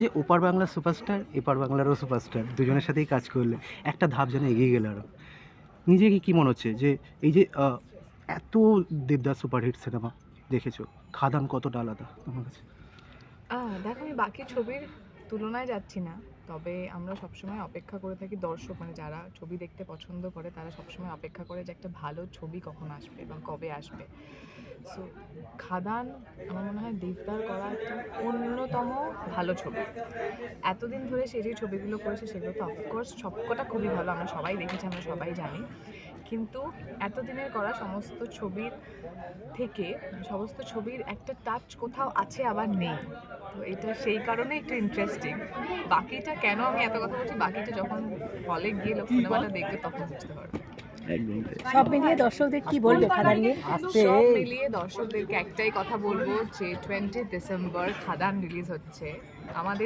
যে ওপার বাংলার সুপারস্টার, এপার বাংলারও সুপারস্টার। দুজনের সাথেই কাজ করলে একটা ধাপ যেন এগিয়ে গেল আরো। নিজেকে কি মনে হচ্ছে যে এই যে এত দেবদাস সুপারহিট সিনেমা দেখেছো, খাদান কতটা আলাদা তোমার কাছে? দেখো, আমি বাকি ছবির তুলনায় যাচ্ছি না। তবে আমরা সবসময় অপেক্ষা করে থাকি, দর্শক মানে যারা ছবি দেখতে পছন্দ করে তারা সবসময় অপেক্ষা করে যে একটা ভালো ছবি কখন আসবে বা কবে আসবে। সো খাদান আমার মনে হয় দেবদার করা একটা অন্যতম ভালো ছবি। এতদিন ধরে সে যে ছবিগুলো করেছে সেগুলো তো অফকোর্স সবকটা খুবই ভালো, আমরা সবাই দেখেছি, আমরা সবাই জানি। কিন্তু এতদিনের করা সমস্ত ছবির থেকে সমস্ত ছবির একটা টাচ কোথাও আছে আবার নেই। তো এটা সেই কারণে একটু ইন্টারেস্টিং। বাকিটা কেন আমি এত কথা বলছি, বাকিটা যখন হলে গিয়ে লোক সিনেমাটা দেখবে তখন বুঝতে পারবে। একদমই তাই। সব মিলিয়ে দর্শকদের কি বলবে খাদান নিয়ে? সব মিলিয়ে দর্শকদেরকে একটাই কথা বলবো যে 20 ডিসেম্বর খাদান রিলিজ হচ্ছে। আমাদের